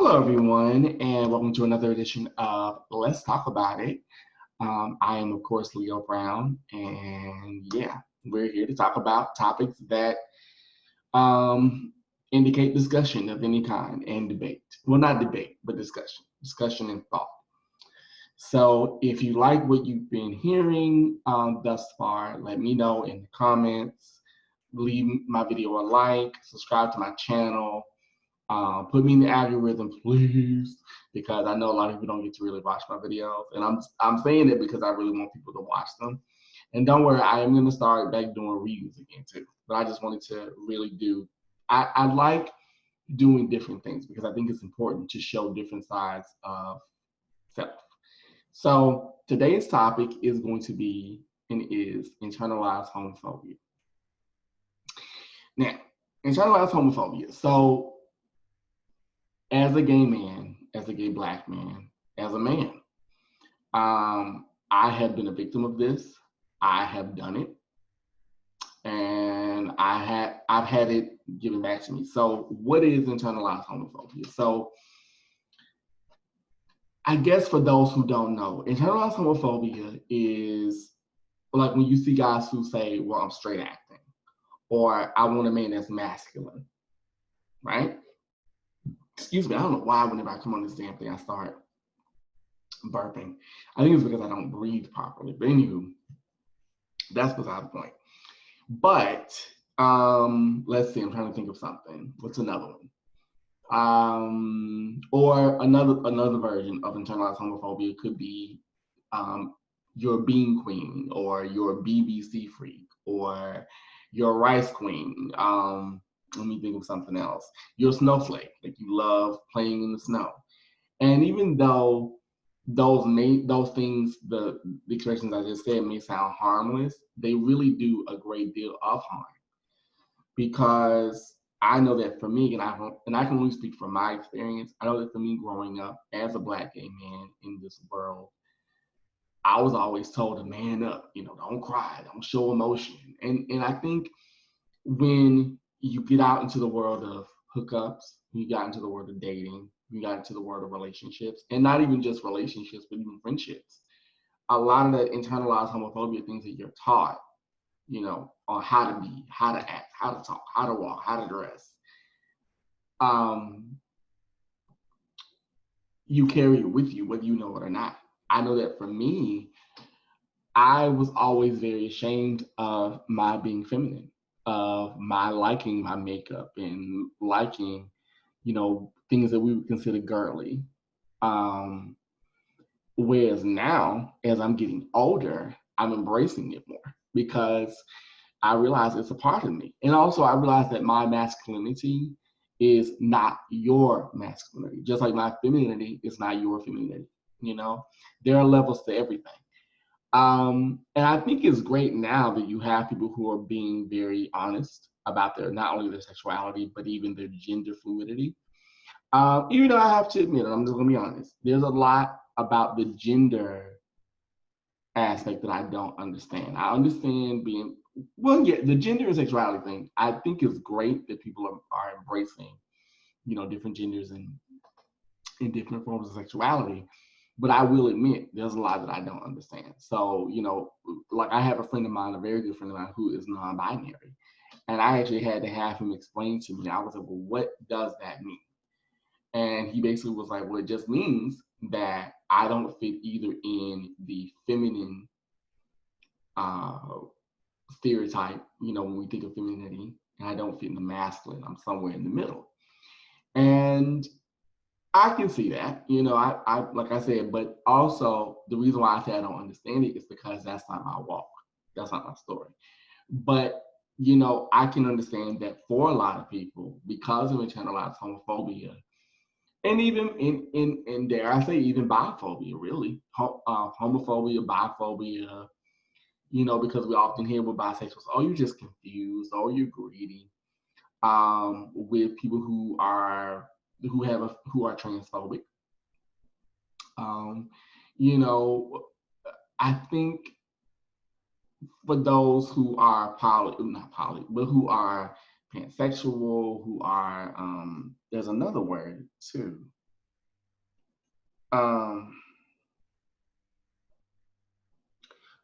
Hello, everyone, and welcome to another edition of Let's Talk About It. I am, of course, Leo Brown, and we're here to talk about topics that indicate discussion of any kind and debate. Well, not debate, but discussion and thought. So if you like what you've been hearing thus far, let me know in the comments. Leave my video a like, subscribe to my channel. Put me in the algorithm, please, because I know a lot of people don't get to really watch my videos, and I'm saying it because I really want people to watch them. And don't worry, I am gonna start back doing reviews again too. But I just wanted to really do. I like doing different things because I think it's important to show different sides of self. So today's topic is going to be and is internalized homophobia. Now, internalized homophobia. So as a gay man, as a gay Black man, as a man, I have been a victim of this. I have done it, and I've had it given back to me. So, what is internalized homophobia? So, I guess for those who don't know, internalized homophobia is like when you see guys who say, "Well, I'm straight acting," or "I want a man that's masculine," right? Excuse me, I don't know why whenever I come on this damn thing, I start burping. I think it's because I don't breathe properly. But anywho, that's beside the point. But let's see, I'm trying to think of something. What's another one? Or another version of internalized homophobia could be you're a bean queen, or you're a BBC freak, or you're a rice queen. Let me think of something else. You're a snowflake, like you love playing in the snow. And even though those things, the expressions I just said may sound harmless, they really do a great deal of harm. Because I know that for me, and I can only speak from my experience, I know that for me growing up as a Black gay man in this world, I was always told to man up, don't cry, don't show emotion. And I think when you get out into the world of hookups, you got into the world of dating, you got into the world of relationships, and not even just relationships, but even friendships. A lot of that internalized homophobia things that you're taught, on how to be, how to act, how to talk, how to walk, how to dress, you carry it with you, whether you know it or not. I know that for me, I was always very ashamed of my being feminine, of my liking my makeup and liking, things that we would consider girly. Whereas now, as I'm getting older, I'm embracing it more because I realize it's a part of me. And also I realize that my masculinity is not your masculinity, just like my femininity is not your femininity. There are levels to everything. And I think it's great now that you have people who are being very honest about not only their sexuality, but even their gender fluidity. Even though I have to admit, I'm just gonna be honest, there's a lot about the gender aspect that I don't understand. I understand the gender and sexuality thing. I think it's great that people are embracing, different genders and different forms of sexuality. But I will admit, there's a lot that I don't understand. So, like I have a friend of mine, a very good friend of mine, who is non-binary. And I actually had to have him explain to me. I was like, well, what does that mean? And he basically was like, well, it just means that I don't fit either in the feminine stereotype, when we think of femininity, and I don't fit in the masculine. I'm somewhere in the middle. And I can see that, I like I said, but also the reason why I say I don't understand it is because that's not my walk. That's not my story. But, I can understand that for a lot of people, because of internalized homophobia, and even in dare I say even biphobia, really, homophobia, biphobia, because we often hear with bisexuals, oh, you're just confused, oh, you're greedy, with people who are transphobic. I think for those who are who are pansexual, who are there's another word too. um,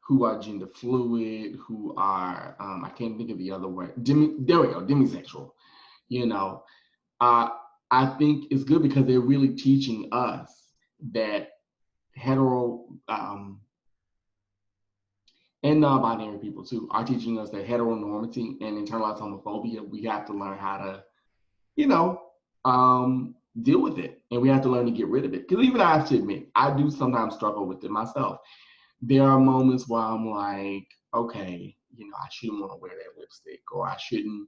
who are gender fluid, who are, I can't think of the other word, there we go, demisexual, you know. Uh, I think it's good because they're really teaching us that hetero, and non-binary people too, are teaching us that heteronormity and internalized homophobia, we have to learn how to, you know, deal with it. And we have to learn to get rid of it. Because even I have to admit, I do sometimes struggle with it myself. There are moments where I'm like, okay, you know, I shouldn't want to wear that lipstick, or I shouldn't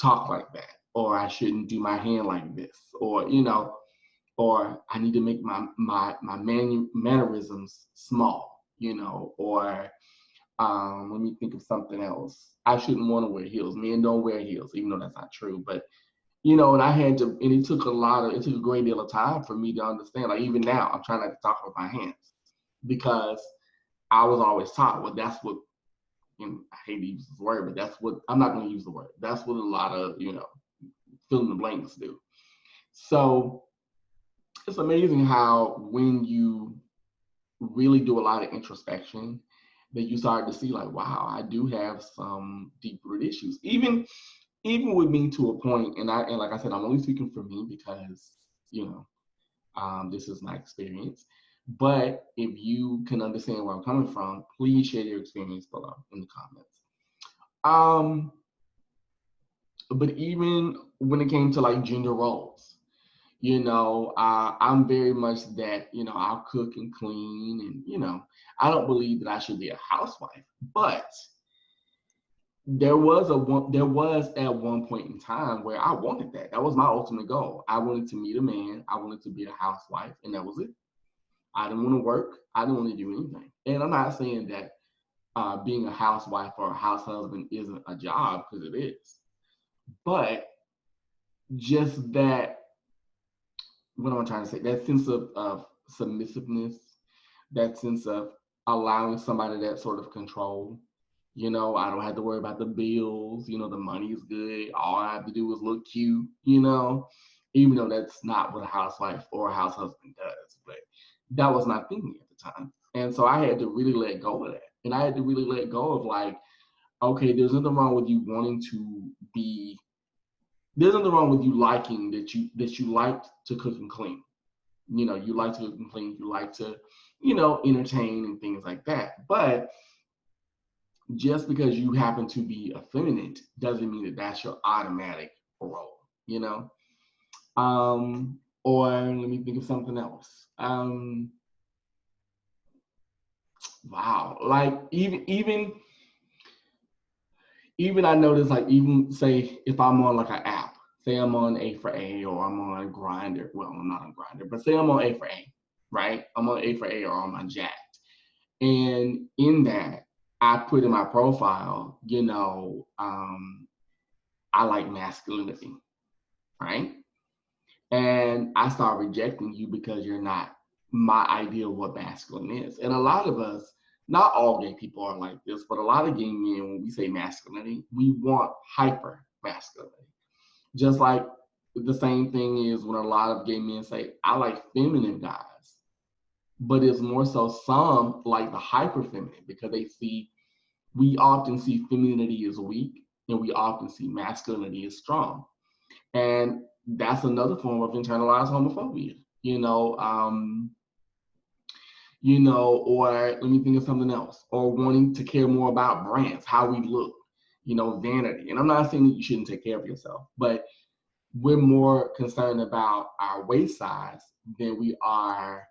talk like that, or I shouldn't do my hand like this, or, you know, or I need to make my mannerisms small, you know, or let me think of something else. I shouldn't want to wear heels. Men don't wear heels, even though that's not true. But you know, and I had to, and it took a great deal of time for me to understand. Like even now, I'm trying not to talk with my hands because I was always taught, well, that's what, and I hate to use this word, but that's what, I'm not going to use the word. That's what a lot of, you know, fill in the blanks do. So it's amazing how when you really do a lot of introspection, that you start to see like, wow, I do have some deep-rooted issues. Even with me to a point, and like I said, I'm only speaking for me because, you know, this is my experience. But if you can understand where I'm coming from, please share your experience below in the comments. But even when it came to like gender roles, you know, I'm very much that, you know, I'll cook and clean, and, you know, I don't believe that I should be a housewife. But there was at one point in time where I wanted that. That was my ultimate goal. I wanted to meet a man. I wanted to be a housewife, and that was it. I didn't want to work. I didn't want to do anything. And I'm not saying that being a housewife or a house husband isn't a job, because it is. But just that, what am I trying to say? That sense of submissiveness, that sense of allowing somebody that sort of control. You know, I don't have to worry about the bills. You know, the money is good. All I have to do is look cute, you know, even though that's not what a housewife or a house husband does. But that was my thinking at the time. And so I had to really let go of that. And I had to really let go of like, okay, there's nothing wrong with you wanting to be, there's nothing wrong with you liking that you like to cook and clean. You know, you like to cook and clean, you like to, you know, entertain and things like that. But just because you happen to be effeminate doesn't mean that that's your automatic role, you know? Or let me think of something else. Wow, like even I notice, like, even say if I'm on like an app, say I'm on A for A, or I'm on Grinder. Well, I'm not on Grinder, but say I'm on A for A, right? I'm on A for A, or I'm on Jacked. And in that, I put in my profile, you know, I like masculinity, right? And I start rejecting you because you're not my idea of what masculine is. And a lot of us, not all gay people are like this, but a lot of gay men, when we say masculinity, we want hyper masculinity. Just like the same thing is when a lot of gay men say, I like feminine guys. But it's more so some like the hyper feminine, because we often see femininity as weak, and we often see masculinity as strong. And that's another form of internalized homophobia, or let me think of something else, or wanting to care more about brands, how we look, vanity. And I'm not saying that you shouldn't take care of yourself, but we're more concerned about our waist size than we are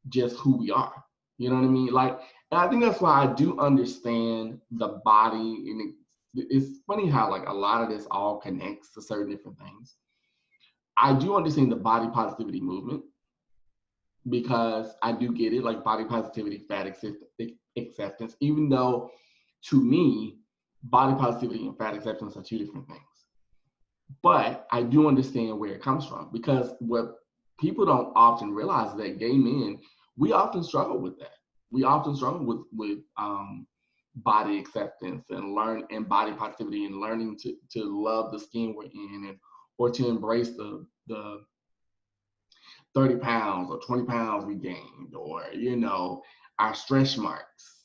just who we are. You know what I mean? Like, and I think that's why I do understand the body. And it's funny how like a lot of this all connects to certain different things. I do understand the body positivity movement, because I do get it, like body positivity, fat acceptance, even though to me, body positivity and fat acceptance are two different things. But I do understand where it comes from, because what people don't often realize is that gay men, we often struggle with that. We often struggle with body acceptance and body positivity, and learning to love the skin we're in, or to embrace the 30 pounds or 20 pounds we gained, or, you know, our stretch marks,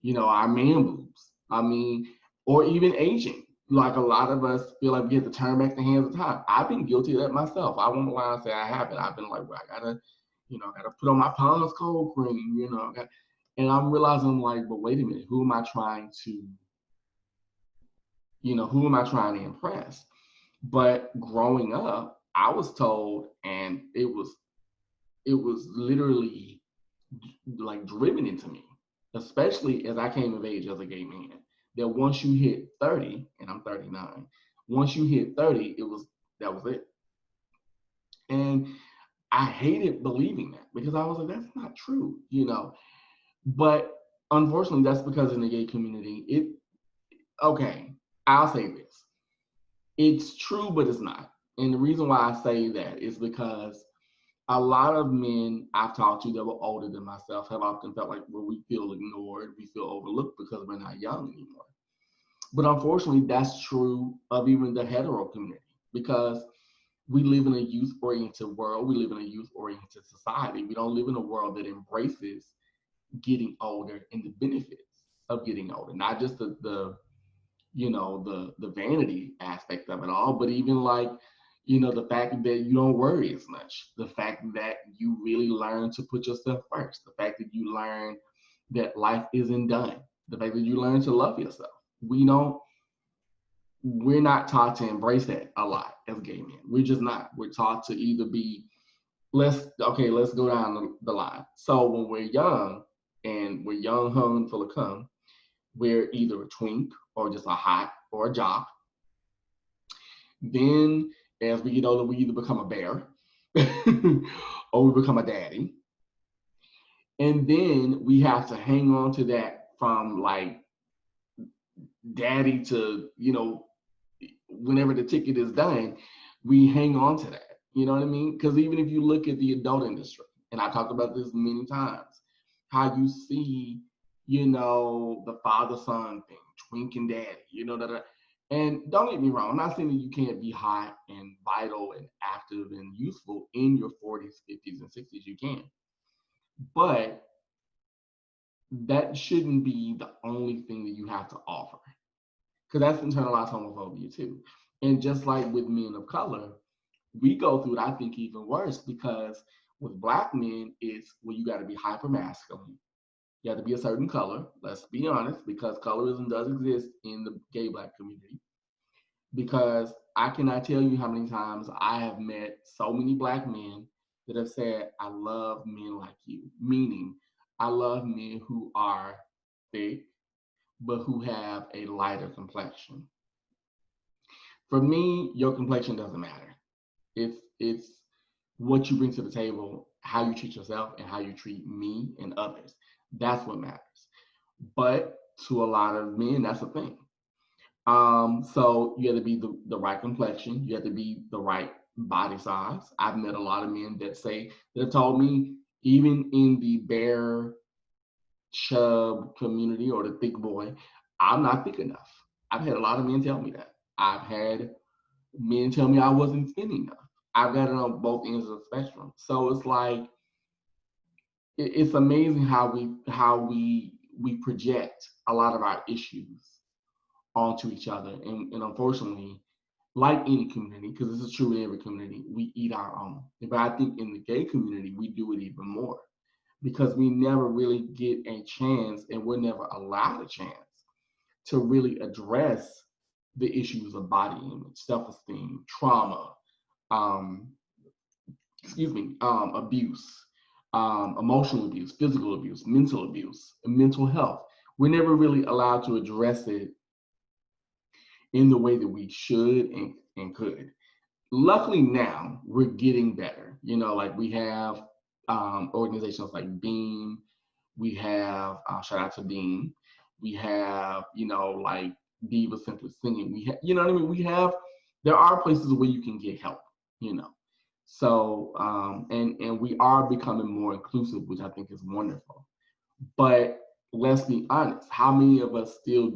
you know, our man boobs. I mean, or even aging. Like a lot of us feel like we have to turn back the hands of time. I've been guilty of that myself. I won't lie and say I haven't. I've been like, well, I gotta, you know, I gotta put on my Pond's cold cream, you know. And I'm realizing like, but wait a minute, who am I trying to, you know, who am I trying to impress? But growing up, I was told, and it was literally like driven into me, especially as I came of age as a gay man, that once you hit 30, and I'm 39, once you hit 30, that was it. And I hated believing that because I was like, that's not true, you know. But unfortunately, that's because in the gay community, okay, I'll say this. It's true, but it's not. And the reason why I say that is because a lot of men I've talked to that were older than myself have often felt like, well, we feel ignored, we feel overlooked because we're not young anymore. But unfortunately, that's true of even the hetero community because we live in a youth-oriented world. We live in a youth-oriented society. We don't live in a world that embraces getting older and the benefits of getting older, not just the you know, the vanity aspect of it all, but even like, you know, the fact that you don't worry as much, the fact that you really learn to put yourself first, the fact that you learn that life isn't done, the fact that you learn to love yourself. We're not taught to embrace that a lot as gay men. We're just not. We're taught to either be, let's go down the line. So when we're young and we're young, hung, and full of cum, we're either a twink or just a hot or a jock. Then as we get older, we either become a bear or we become a daddy. And then we have to hang on to that from like daddy to, you know, whenever the ticket is done, we hang on to that. You know what I mean? Because even if you look at the adult industry, and I talked about this many times, how you see, you know, the father-son thing, twink and daddy, you know, that. And don't get me wrong, I'm not saying that you can't be hot and vital and active and useful in your 40s, 50s, and 60s. You can. But that shouldn't be the only thing that you have to offer. Because that's internalized homophobia too. And just like with men of color, we go through it, I think, even worse because with Black men, it's, well, you got to be hyper masculine. You have to be a certain color. Let's be honest, because colorism does exist in the gay Black community. Because I cannot tell you how many times I have met so many Black men that have said, I love men like you, meaning I love men who are thick, but who have a lighter complexion. For me, your complexion doesn't matter. It's what you bring to the table, how you treat yourself, and how you treat me and others. That's what matters. But to a lot of men, that's a thing. So you have to be the right complexion. You have to be the right body size. I've met a lot of men that have told me, even in the bare chub community or the thick boy, I'm not thick enough. I've had a lot of men tell me that. I've had men tell me I wasn't thin enough. I've got it on both ends of the spectrum. So it's like it's amazing how we project a lot of our issues onto each other, and unfortunately, like any community, because this is true in every community, we eat our own. But I think in the gay community, we do it even more because we never really get a chance, and we're never allowed a chance to really address the issues of body image, self-esteem, trauma, um, abuse, emotional abuse, physical abuse, mental health. We're never really allowed to address it in the way that we should and could. Luckily now we're getting better. You know, like we have organizations like Beam, we have shout out to Beam, we have, you know, like Diva Simply Singing. We have, you know what I mean? There are places where you can get help, you know. So and we are becoming more inclusive, which I think is wonderful. But let's be honest, how many of us still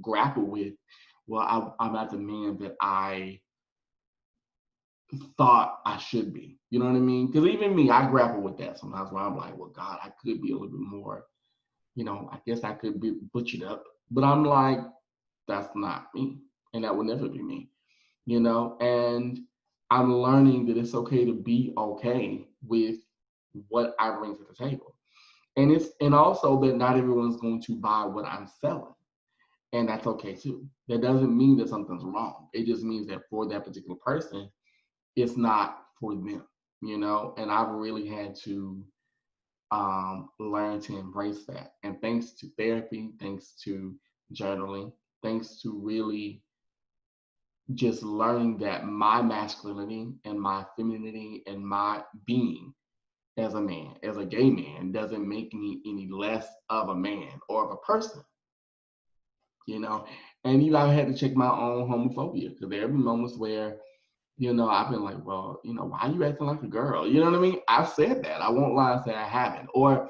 grapple with, well, I'm not the man that I thought I should be. You know what I mean? Because even me, I grapple with that sometimes where I'm like, well, God, I could be a little bit more, I guess I could be butchered up. But I'm like, that's not me. And that will never be me, And I'm learning that it's okay to be okay with what I bring to the table. And also that not everyone's going to buy what I'm selling. And that's okay too. That doesn't mean that something's wrong. It just means that for that particular person, it's not for them, And I've really had to learn to embrace that. And thanks to therapy, thanks to journaling, thanks to really just learning that my masculinity and my femininity and my being as a man, as a gay man, doesn't make me any less of a man or of a person, And I've had to check my own homophobia because there have been moments where, I've been like, well, why are you acting like a girl? You know what I mean? I've said that. I won't lie and say I haven't. Or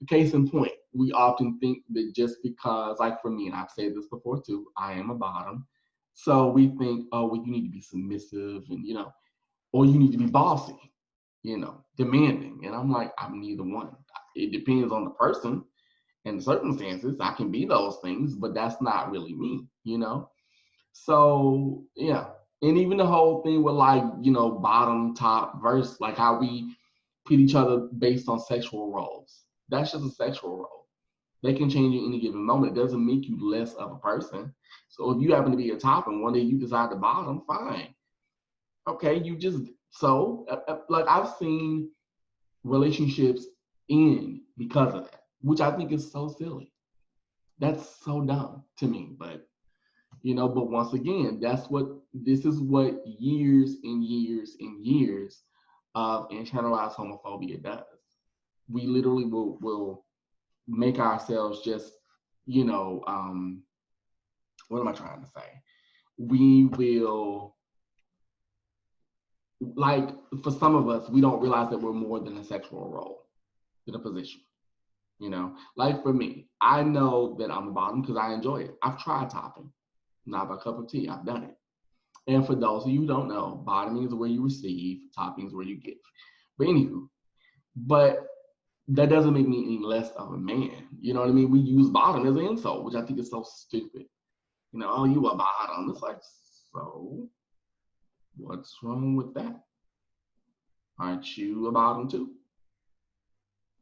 case in point, we often think that just because, like for me, and I've said this before too, I am a bottom. So we think, oh, well, you need to be submissive and, or you need to be bossy, demanding. And I'm like, I'm neither one. It depends on the person and the circumstances. I can be those things, but that's not really me, So, yeah. And even the whole thing with like, bottom, top, verse, like how we pit each other based on sexual roles. That's just a sexual role. They can change at any given moment. It doesn't make you less of a person. So if you happen to be a top and one day you decide to bottom, fine. Okay, like I've seen relationships end because of that, which I think is so silly. That's so dumb to me, but but once again, this is what years and years and years of internalized homophobia does. We literally will make ourselves just, what am I trying to say? We will, like, for some of us, we don't realize that we're more than a sexual role, than a position. Like for me, I know that I'm a bottom because I enjoy it. I've tried topping, not by cup of tea. I've done it. And for those of you who don't know, bottoming is where you receive, topping is where you give. But that doesn't make me any less of a man. You know what I mean? We use bottom as an insult, which I think is so stupid. Oh, you a bottom. It's like, so what's wrong with that? Aren't you a bottom too?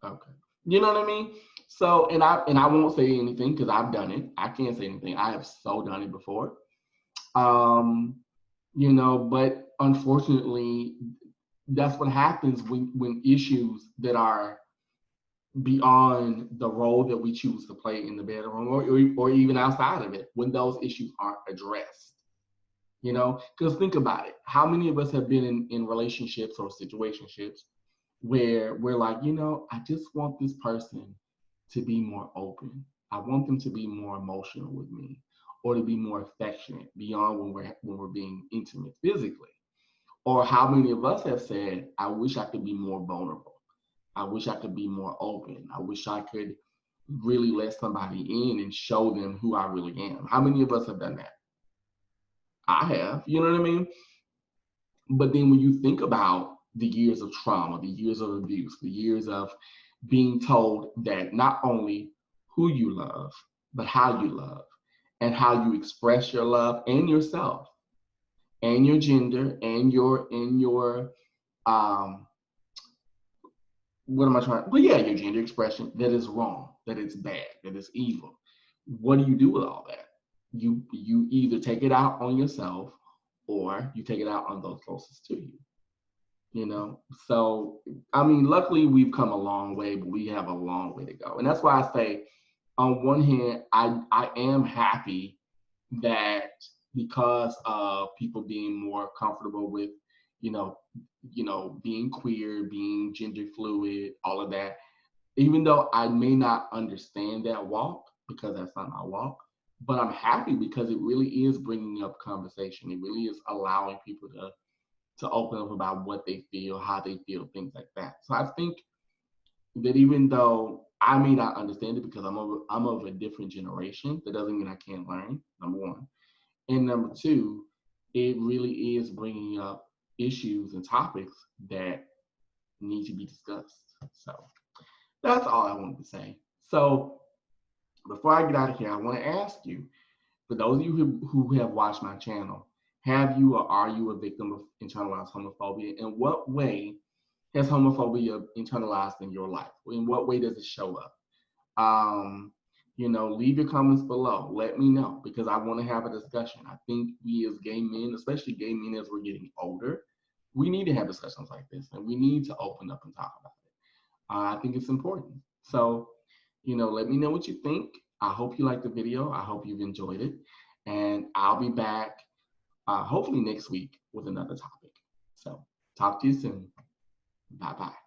Okay. You know what I mean? So, and I won't say anything because I've done it. I can't say anything. I have so done it before. But unfortunately, that's what happens when issues that are beyond the role that we choose to play in the bedroom or even outside of it, when those issues aren't addressed. Because think about it. How many of us have been in relationships or situationships where we're like, I just want this person to be more open. I want them to be more emotional with me or to be more affectionate beyond when we're being intimate physically. Or how many of us have said, I wish I could be more vulnerable. I wish I could be more open. I wish I could really let somebody in and show them who I really am. How many of us have done that? I have, you know what I mean? But then when you think about the years of trauma, the years of abuse, the years of being told that not only who you love, but how you love and how you express your love and yourself and your gender and your what am I trying? Well, yeah, your gender expression, that is wrong, that it's bad, that it's evil. What do you do with all that? You either take it out on yourself or you take it out on those closest to you. So I mean, luckily we've come a long way, but we have a long way to go. And that's why I say, on one hand, I am happy that because of people being more comfortable with, being queer, being gender fluid, all of that, even though I may not understand that walk because that's not my walk, but I'm happy because it really is bringing up conversation. It really is allowing people to open up about what they feel, how they feel, things like that. So I think that even though I may not understand it because I'm of a different generation, that doesn't mean I can't learn, number one. And number two, it really is bringing up issues and topics that need to be discussed. So that's all I wanted to say. So before I get out of here, I want to ask you, for those of you who have watched my channel, have you or are you a victim of internalized homophobia? In what way has homophobia internalized in your life? In what way does it show up? Leave your comments below. Let me know, because I want to have a discussion. I think we as gay men, especially gay men as we're getting older, we need to have discussions like this, and we need to open up and talk about it. I think it's important. So, let me know what you think. I hope you liked the video. I hope you've enjoyed it. And I'll be back hopefully next week with another topic. So talk to you soon. Bye-bye.